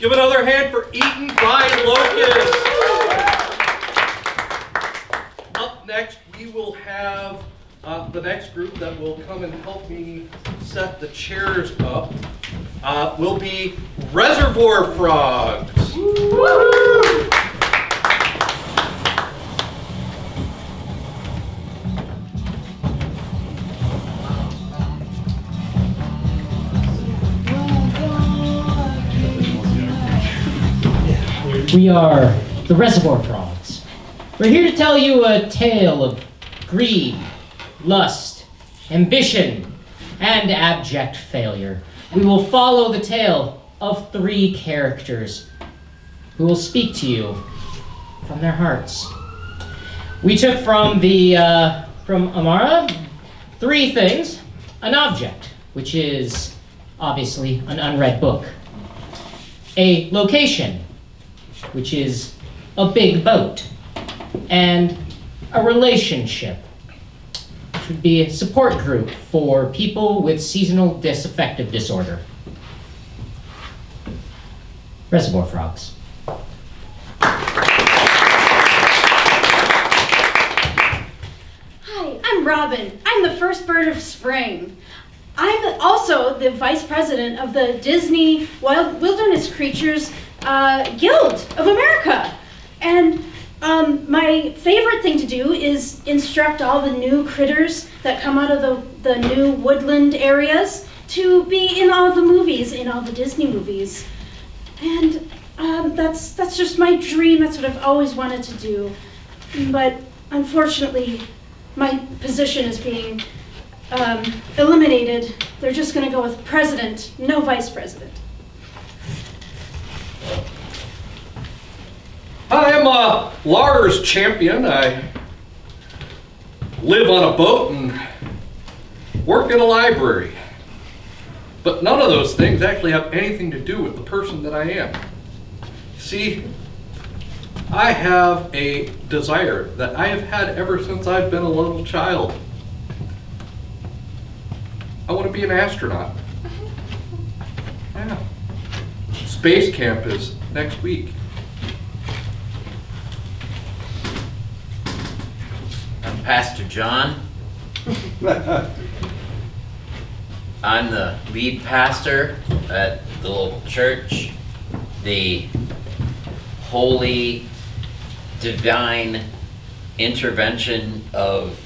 Give another hand for Eaten by Locusts. Up next, we will have the next group that will come and help me set the chairs up. Will be Reservoir Frogs. Woo-hoo! We are the Reservoir Frogs. We're here to tell you a tale of greed, lust, ambition, and abject failure. We will follow the tale of 3 characters who will speak to you from their hearts. We took from Amara 3 things: an object, which is obviously an unread book; a location, which is a big boat; and a relationship, which would be a support group for people with seasonal disaffective disorder. Reservoir Frogs. Hi, I'm Robin. I'm the first bird of spring. I'm also the vice president of the Disney Wilderness Creatures Guild of America. And my favorite thing to do is instruct all the new critters that come out of the new woodland areas to be in all the movies, in all the Disney movies. And that's just my dream. That's what I've always wanted to do. But unfortunately, my position is being eliminated. They're just going to go with president, no vice president. I'm Lars Champion. I live on a boat and work in a library. But none of those things actually have anything to do with the person that I am. See, I have a desire that I have had ever since I've been a little child. I want to be an astronaut. Yeah. Space camp is next week. I'm Pastor John. I'm the lead pastor at the local church, the Holy Divine Intervention of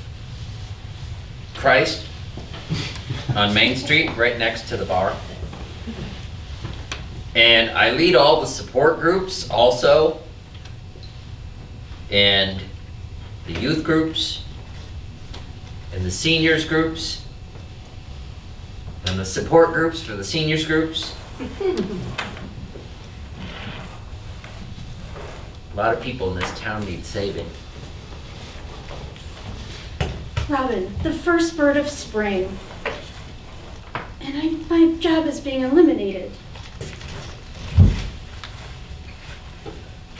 Christ on Main Street, right next to the bar. And I lead all the support groups also, and the youth groups, and the seniors groups, and the support groups for the seniors groups. A lot of people in this town need saving. Robin, the first bird of spring. And my job is being eliminated.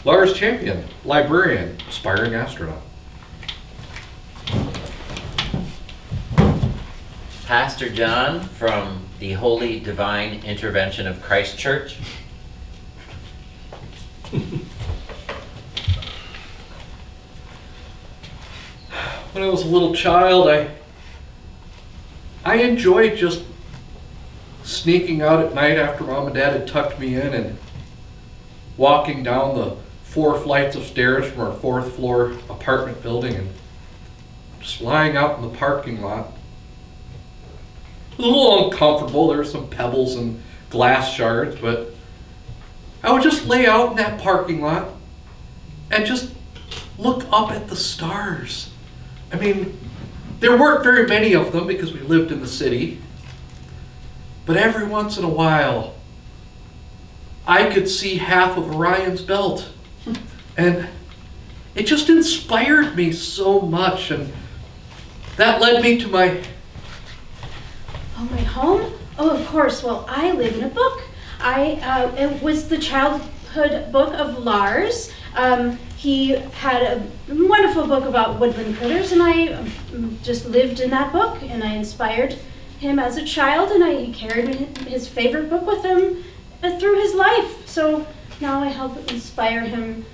Lars Champion, librarian, aspiring astronaut. Pastor John from the Holy Divine Intervention of Christ Church. When I was a little child, I enjoyed just sneaking out at night after Mom and Dad had tucked me in and walking down the 4 flights of stairs from our 4th floor apartment building and just lying out in the parking lot. It was a little uncomfortable. There were some pebbles and glass shards, but I would just lay out in that parking lot and just look up at the stars. I mean, there weren't very many of them because we lived in the city, but every once in a while, I could see half of Orion's belt. And it just inspired me so much, and that led me to my... Oh, my home? Oh, of course. Well, I live in a book. It was the childhood book of Lars. He had a wonderful book about woodland critters, and I just lived in that book, and I inspired him as a child, and he carried his favorite book with him through his life. So now I help inspire him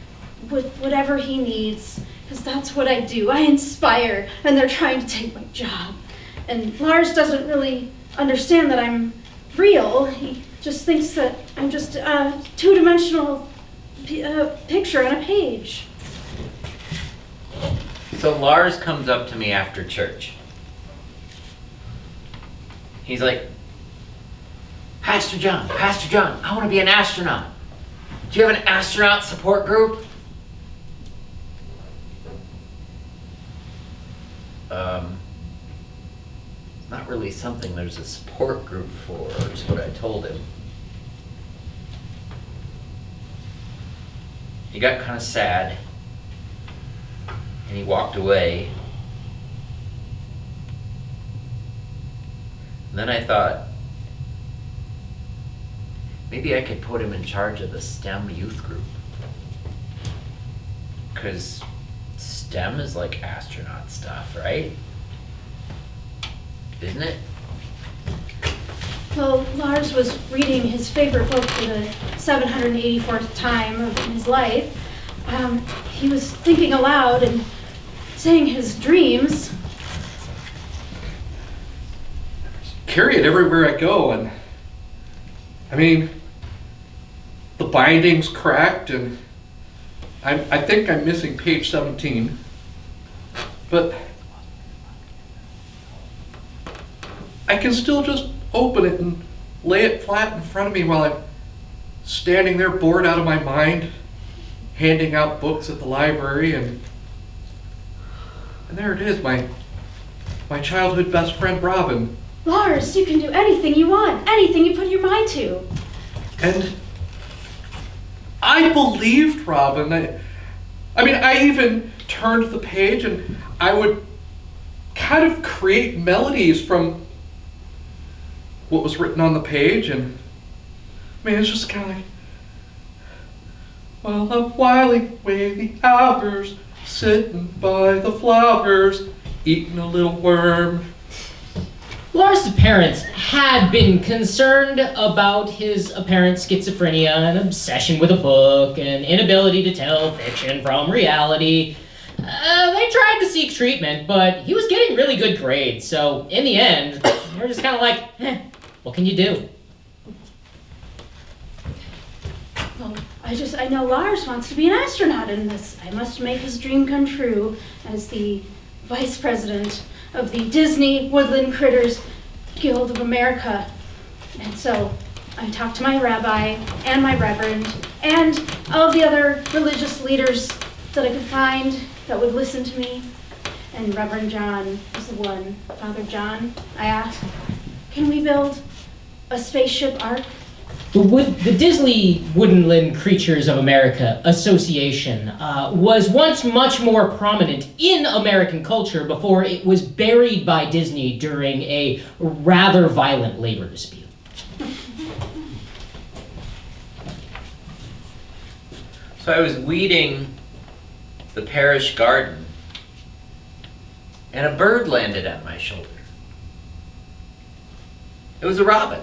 with whatever he needs, because that's what I do. I inspire, and they're trying to take my job. And Lars doesn't really understand that I'm real. He just thinks that I'm just a two-dimensional picture on a page. So Lars comes up to me after church. He's like, Pastor John, I want to be an astronaut. Do you have an astronaut support group? Not really something there's a support group for, is what I told him. He got kind of sad, and he walked away. And then I thought, maybe I could put him in charge of the STEM youth group. Because STEM is like astronaut stuff, right? Isn't it? Well, Lars was reading his favorite book for the 784th time of his life. He was thinking aloud and saying his dreams. Carry it everywhere I go, and I mean, the binding's cracked, and I think I'm missing page 17, but I can still just open it and lay it flat in front of me while I'm standing there bored out of my mind, handing out books at the library, and there it is, my childhood best friend, Robin. Lars, you can do anything you want, anything you put your mind to. And I believed Robin. I mean, I even turned the page and I would kind of create melodies from what was written on the page. And I mean, it's just kind of like, well, I'm whiling away the hours, sitting by the flowers, eating a little worm. Lars' parents had been concerned about his apparent schizophrenia and obsession with a book and inability to tell fiction from reality. They tried to seek treatment, but he was getting really good grades, so in the end, they were just kind of like, what can you do? Well, I know Lars wants to be an astronaut in this. I must make his dream come true as the vice president of the Disney Woodland Critters Guild of America. And so I talked to my rabbi and my reverend and all the other religious leaders that I could find that would listen to me. And Reverend John was the one. Father John, I asked, can we build a spaceship ark? The Disney Woodland Creatures of America Association was once much more prominent in American culture before it was buried by Disney during a rather violent labor dispute. So I was weeding the parish garden, and a bird landed at my shoulder. It was a robin.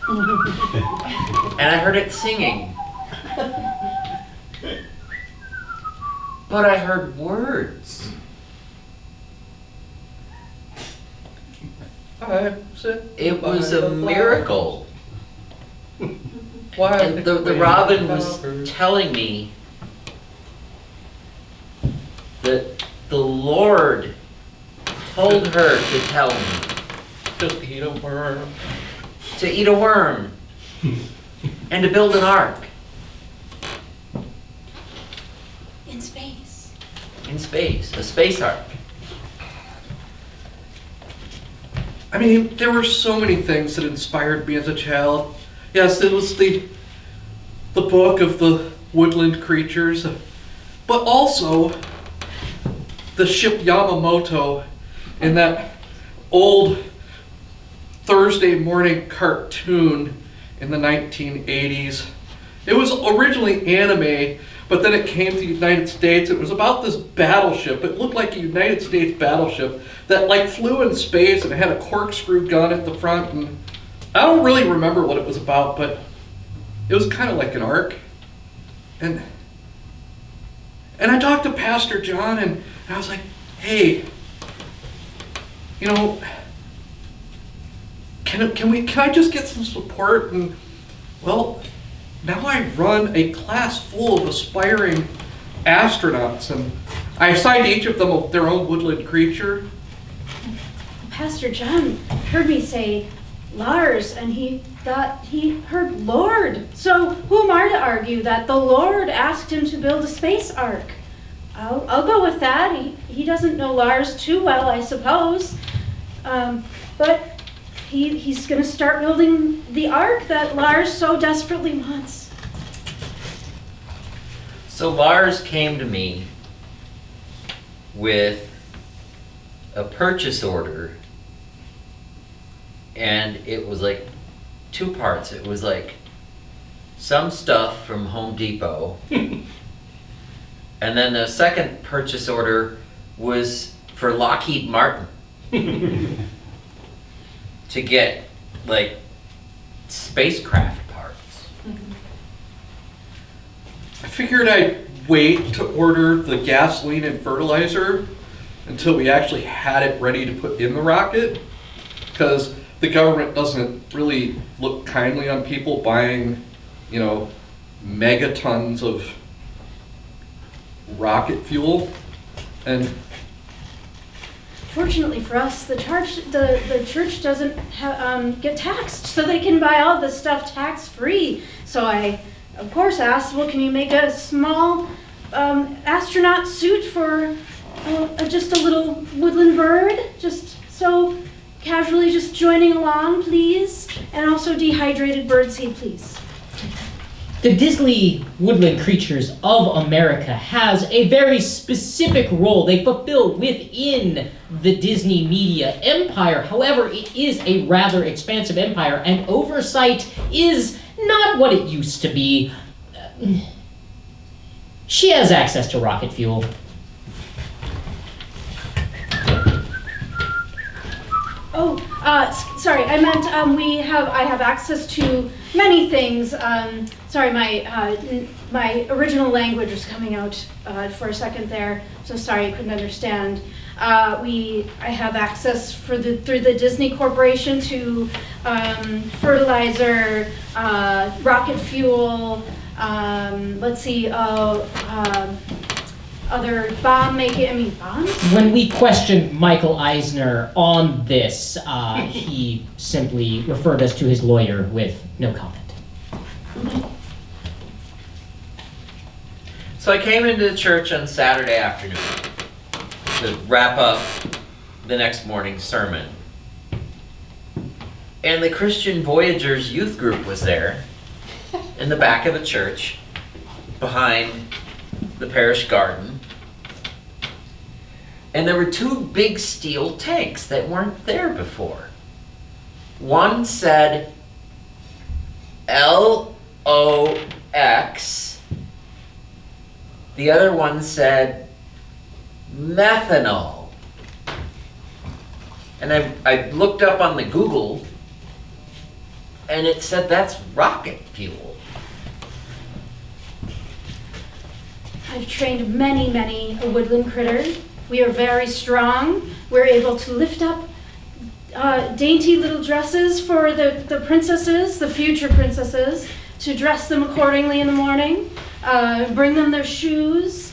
And I heard it singing. But I heard words. It was a miracle. And the robin was telling me that the Lord told her to tell me. Just eat a worm. To eat a worm and to build an ark. In space. In space, a space ark. I mean, there were so many things that inspired me as a child. Yes, it was the book of the woodland creatures, but also the ship Yamamoto in that old Thursday morning cartoon in the 1980s. It was originally anime, but then it came to the United States. It was about this battleship. It looked like a United States battleship that like flew in space and it had a corkscrew gun at the front. And I don't really remember what it was about, but it was kind of like an arc. And I talked to Pastor John, and I was like, hey, you know, can I just get some support? And well, now I run a class full of aspiring astronauts, and I assigned each of them their own woodland creature. Pastor John heard me say Lars, and he thought he heard Lord. So who am I to argue that the Lord asked him to build a space ark? I'll go with that. He doesn't know Lars too well, I suppose. But he's going to start building the ark that Lars so desperately wants. So Lars came to me with a purchase order, and it was like 2 parts. It was like some stuff from Home Depot, and then the second purchase order was for Lockheed Martin to get like spacecraft parts. I figured I'd wait to order the gasoline and fertilizer until we actually had it ready to put in the rocket, because the government doesn't really look kindly on people buying, you know, megatons of rocket fuel. And Fortunately for us, the church doesn't get taxed, so they can buy all this stuff tax-free. So I, of course, asked, well, can you make a small astronaut suit for just a little woodland bird? Just so casually just joining along, please. And also dehydrated birdseed, please. The Disney Woodland Creatures of America has a very specific role they fulfill within the Disney media empire. However, it is a rather expansive empire, and oversight is not what it used to be. She has access to rocket fuel. Oh, sorry, I meant I have access to many things. Sorry, my original language was coming out for a second there, so sorry I couldn't understand. I have access through the Disney Corporation to fertilizer, rocket fuel, let's see, other bombs? When we questioned Michael Eisner on this, he simply referred us to his lawyer with no comment. So I came into the church on Saturday afternoon to wrap up the next morning's sermon. And the Christian Voyagers youth group was there in the back of the church behind the parish garden. And there were 2 big steel tanks that weren't there before. One said LOX, the other one said methanol. And I looked up on the Google, and it said that's rocket fuel. I've trained many a woodland critter. We are very strong. We're able to lift up dainty little dresses for the princesses, the future princesses, to dress them accordingly in the morning, bring them their shoes,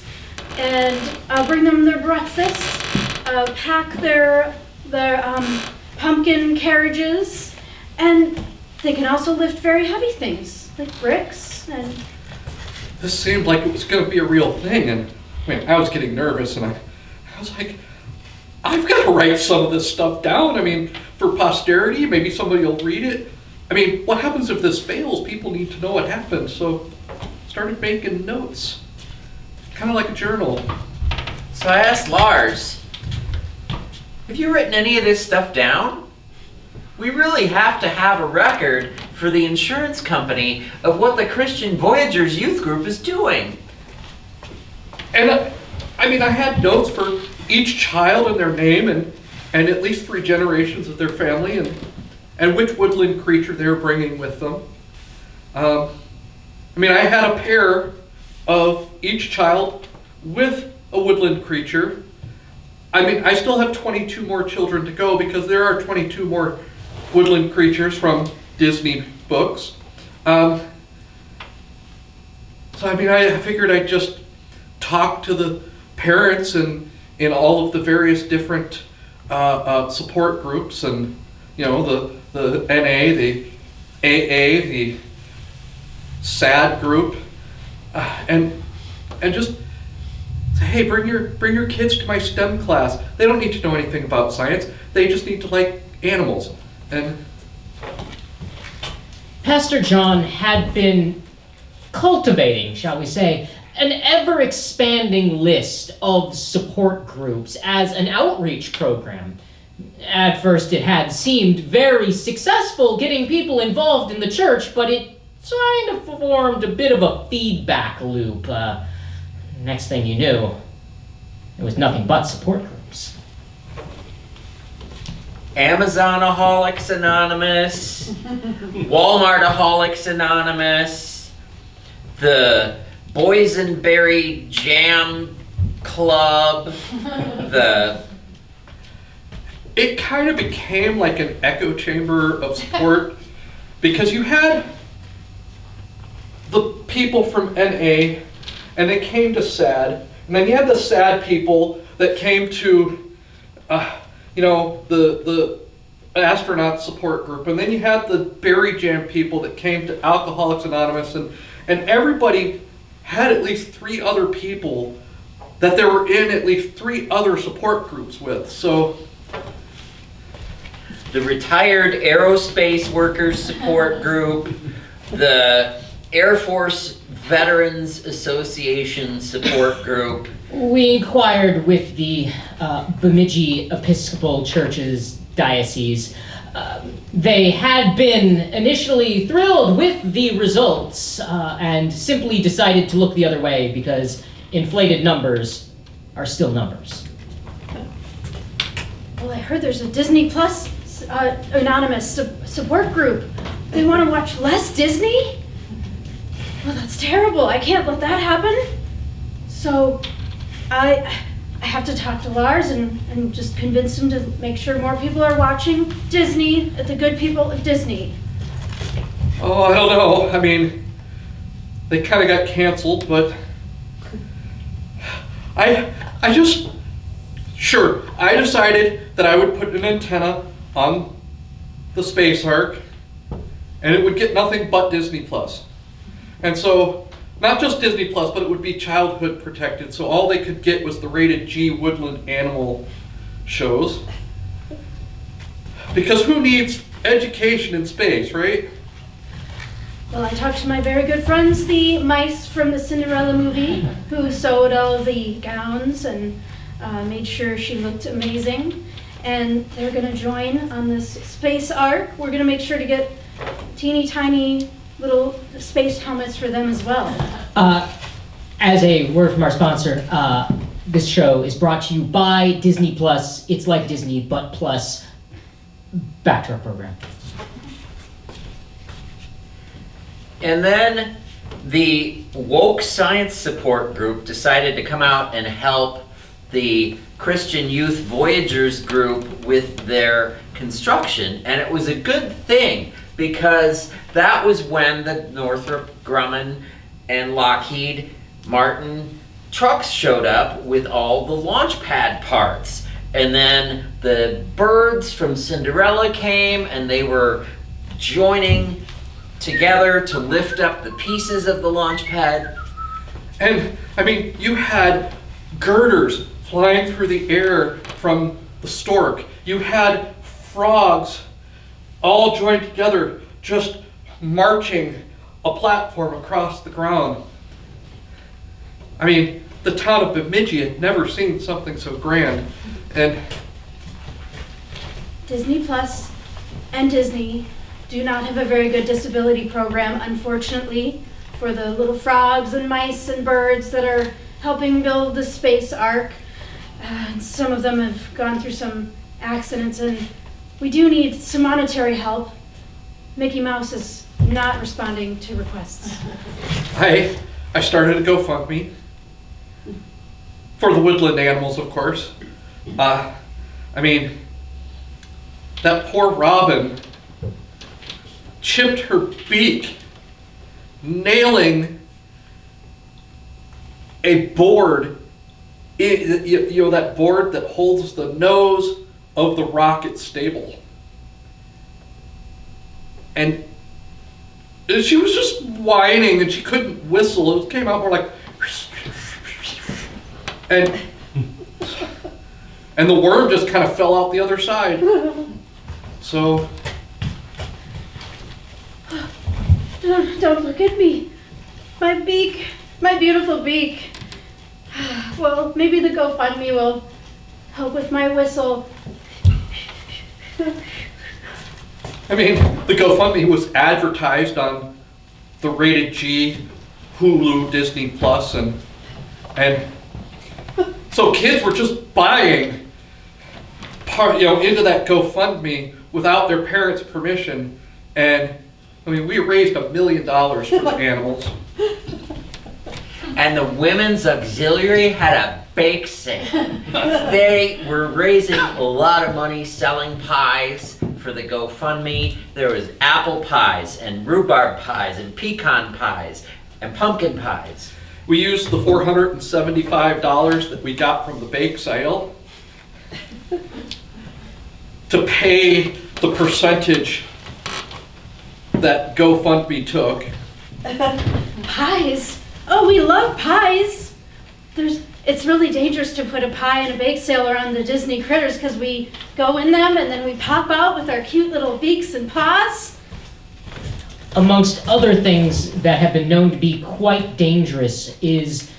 and bring them their breakfast, pack their pumpkin carriages, and they can also lift very heavy things, like bricks and... this seemed like it was going to be a real thing, and I mean, I was getting nervous, and I was like, I've got to write some of this stuff down. I mean, for posterity, maybe somebody will read it. I mean, what happens if this fails? People need to know what happened. So I started making notes, kind of like a journal. So I asked Lars, have you written any of this stuff down? We really have to have a record for the insurance company of what the Christian Voyagers youth group is doing. And I mean, I had notes for each child and their name and at least 3 generations of their family. And and which woodland creature they were bringing with them. I had a pair of each child with a woodland creature. I still have 22 more children to go because there are 22 more woodland creatures from Disney books. I figured I'd just talk to the parents and in all of the various different support groups, and the NA, the AA, the SAD group, and just say, hey, bring your kids to my STEM class. They don't need to know anything about science. They just need to like animals. And Pastor John had been cultivating, shall we say, an ever-expanding list of support groups as an outreach program. At first it had seemed very successful getting people involved in the church, but it kind of formed a bit of a feedback loop. Next thing you knew, it was nothing but support groups. Amazonaholics Anonymous, Walmartaholics Anonymous, the Boysenberry Jam Club, it kind of became like an echo chamber of support because you had the people from NA and they came to SAD, and then you had the SAD people that came to the astronaut support group, and then you had the Berry Jam people that came to Alcoholics Anonymous, and everybody had at least 3 other people that they were in at least 3 other support groups with. So the Retired Aerospace Workers Support Group, the Air Force Veterans Association Support Group. We inquired with the Bemidji Episcopal Church's diocese. They had been initially thrilled with the results and simply decided to look the other way because inflated numbers are still numbers. Well, I heard there's a Disney Plus anonymous support group. They want to watch less Disney? Well, that's terrible. I can't let that happen. So I have to talk to Lars and just convince him to make sure more people are watching Disney, the good people of Disney. Oh, I don't know. They kind of got canceled, but I decided that I would put an antenna on the Space Ark, and it would get nothing but Disney Plus. And so, not just Disney Plus, but it would be childhood protected, so all they could get was the rated G woodland animal shows. Because who needs education in space, right? Well, I talked to my very good friends, the mice from the Cinderella movie, who sewed all the gowns and made sure she looked amazing. And they're going to join on this Space Ark. We're going to make sure to get teeny tiny little space helmets for them as well. As a word from our sponsor, this show is brought to you by Disney Plus. It's like Disney, but plus. Back to our program. And then the Woke Science Support Group decided to come out and help the Christian Youth Voyagers group with their construction. And it was a good thing because that was when the Northrop Grumman and Lockheed Martin trucks showed up with all the launch pad parts. And then the birds from Cinderella came and they were joining together to lift up the pieces of the launch pad. And you had girders flying through the air from the stork. You had frogs all joined together, just marching a platform across the ground. The town of Bemidji had never seen something so grand. And Disney Plus and Disney do not have a very good disability program, unfortunately, for the little frogs and mice and birds that are helping build the Space Ark. Some of them have gone through some accidents, and we do need some monetary help. Mickey Mouse is not responding to requests. I started a GoFundMe for the woodland animals, of course. I mean, that poor robin chipped her beak, nailing a board, that board that holds the nose of the rocket stable. And she was just whining and she couldn't whistle. It came out more like, and the worm just kind of fell out the other side. So. Don't look at me. My beak, my beautiful beak. Well, maybe the GoFundMe will help with my whistle. I mean, the GoFundMe was advertised on the Rated G, Hulu, Disney Plus, and so kids were just buying into that GoFundMe without their parents' permission. And I mean, we raised $1 million for the animals. And the women's auxiliary had a bake sale. They were raising a lot of money selling pies for the GoFundMe. There was apple pies and rhubarb pies and pecan pies and pumpkin pies. We used the $475 that we got from the bake sale to pay the percentage that GoFundMe took. Pies? Oh, we love pies. It's really dangerous to put a pie in a bake sale around the Disney critters because we go in them and then we pop out with our cute little beaks and paws. Amongst other things that have been known to be quite dangerous is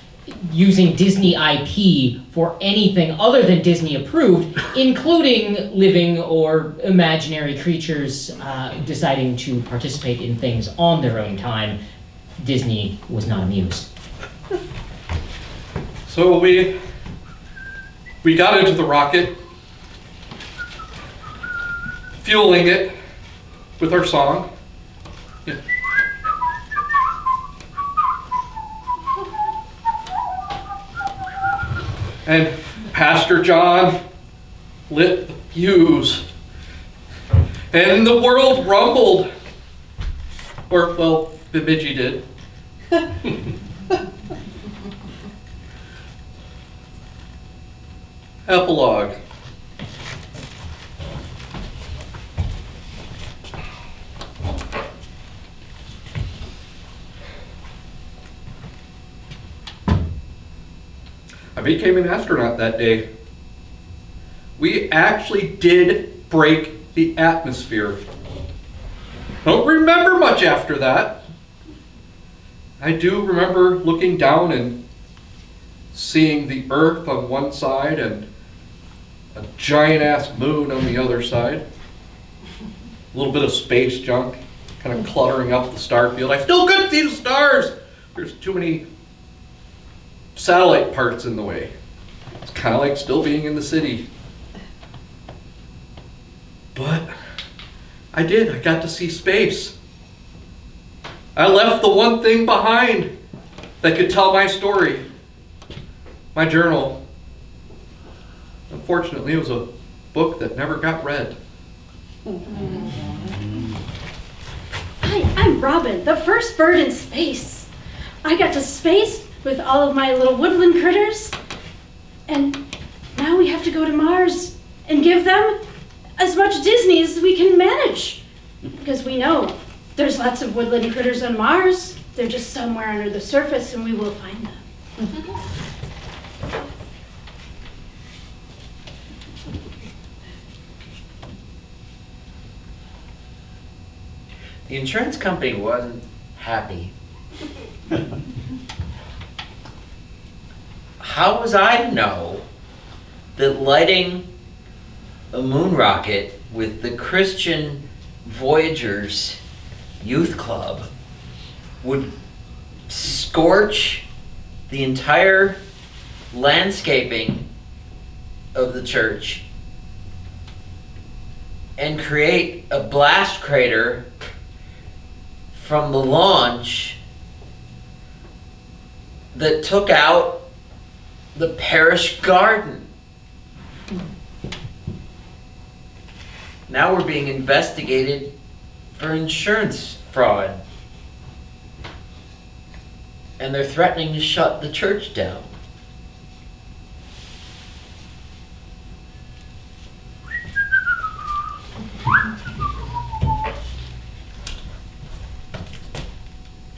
using Disney IP for anything other than Disney approved, including living or imaginary creatures deciding to participate in things on their own time. Disney was not amused. So we got into the rocket, fueling it with our song. Yeah. And Pastor John lit the fuse. And the world rumbled. Or, well, Bemidji did. Epilogue. I became an astronaut that day. We actually did break the atmosphere. Don't remember much after that. I do remember looking down and seeing the Earth on one side and a giant-ass moon on the other side. A little bit of space junk kind of cluttering up the star field. I still couldn't see the stars. There's too many satellite parts in the way. It's kind of like still being in the city. But I did. I got to see space. I left the one thing behind that could tell my story. My journal. Unfortunately, it was a book that never got read. Hi, I'm Robin, the first bird in space. I got to space with all of my little woodland critters, and now we have to go to Mars and give them as much Disney as we can manage. Because we know there's lots of woodland critters on Mars. They're just somewhere under the surface, and we will find them. The insurance company wasn't happy. How was I to know that lighting a moon rocket with the Christian Voyagers Youth Club would scorch the entire landscaping of the church and create a blast crater from the launch that took out the parish garden. Now we're being investigated for insurance fraud. And they're threatening to shut the church down.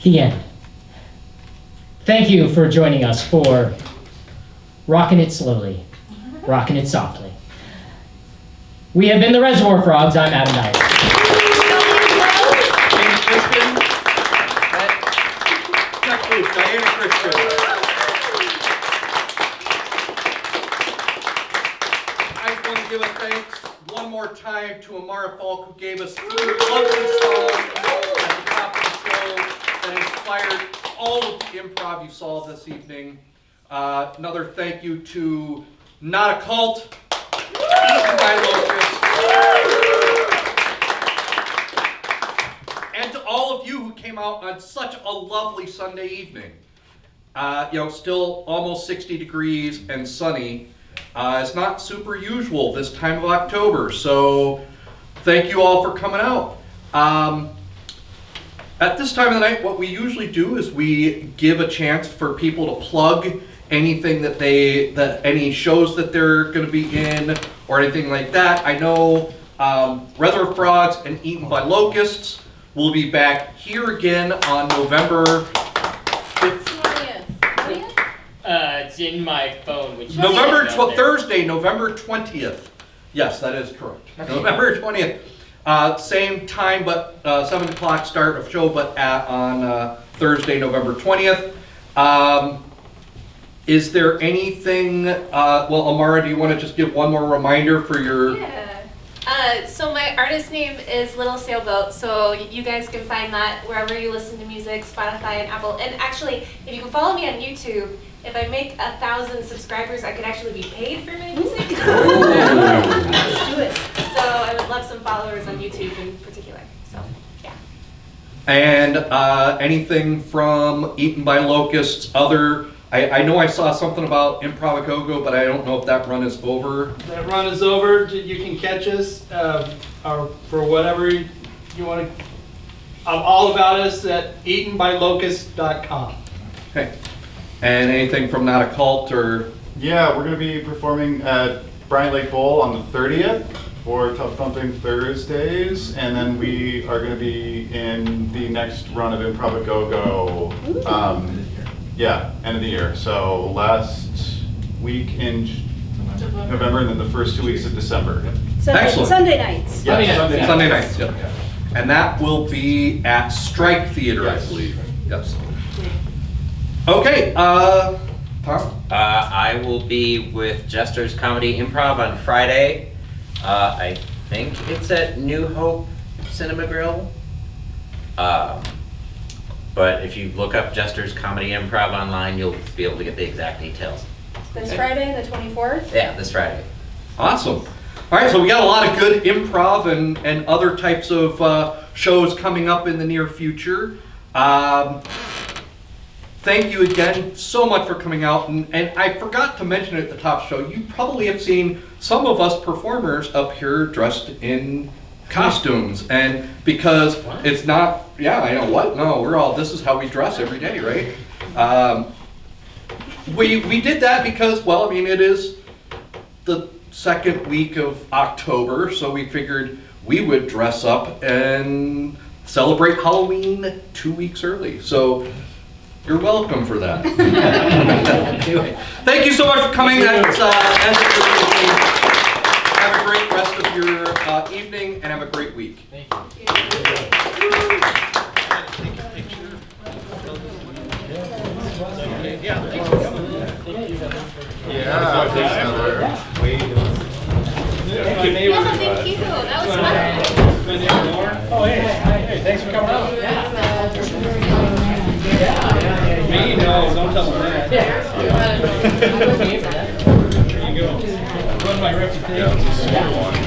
The end. Thank you for joining us for Rockin' It Slowly, Rockin' It Softly. We have been the Reservoir Frogs. I'm Adam Knight. James Christian. Chuck Luke, Diana Christian. I just want to give a thanks one more time to Amara Falk, who gave us 3 lovely songs at the top of the show that inspired all of the improv you saw this evening. Another thank you to Not a Cult, Eaten by Locusts, and to all of you who came out on such a lovely Sunday evening. Still almost 60 degrees and sunny. It's not super usual this time of October, so thank you all for coming out. At this time of the night, what we usually do is we give a chance for people to plug anything that any shows that they're going to be in or anything like that. I know Reservoir Frogs and Eaten by Locusts will be back here again on November 20th. It's in my phone, which Thursday, November 20th. Yes, that is correct. Okay. November 20th. Same time, but 7 o'clock start of show, but on Thursday, November 20th. Is there anything, Amara, do you want to just give one more reminder for your... Yeah. So my artist name is Little Sailboat, so you guys can find that wherever you listen to music, Spotify and Apple. And actually, if you can follow me on YouTube, if I make 1,000 subscribers, I could actually be paid for my music. Let's do it. So I would love some followers on YouTube in particular. So, yeah. And anything from Eaten by Locusts, I know I saw something about Improvocation, but I don't know if that run is over. That run is over. You can catch us or for whatever you want to. All about us at eatenbylocust.com. Okay. And anything from Not a Cult or... Yeah, we're going to be performing at Bryant Lake Bowl on the 30th for Tough Thumping Thursdays, and then we are going to be in the next run of Improv Go. End of the year. So last week in November, and then the first 2 weeks of December. Excellent. Sunday nights. Yeah, Sunday nights. Yep. And that will be at Strike Theater, Yes. I believe. Yes. Okay, Tom? I will be with Jester's Comedy Improv on Friday. I think it's at New Hope Cinema Grill. But if you look up Jester's Comedy Improv online, you'll be able to get the exact details. This Friday, the 24th. Yeah, this Friday. Awesome. All right, so we got a lot of good improv and other types of shows coming up in the near future. Thank you again so much for coming out. And I forgot to mention at the top show, you probably have seen some of us performers up here dressed in costumes. And because it's not, I know what? No, this is how we dress every day, right? We did that because, it is the second week of October, so we figured we would dress up and celebrate Halloween 2 weeks early. So you're welcome for that. Anyway, thank you so much for coming. That's ends it for the evening. Have a great rest of your evening and have a great week. Thank you. Thank you. That was fun. Oh, hey, thanks for coming out. Me? No, don't tell them that. There you go. Run my reputation.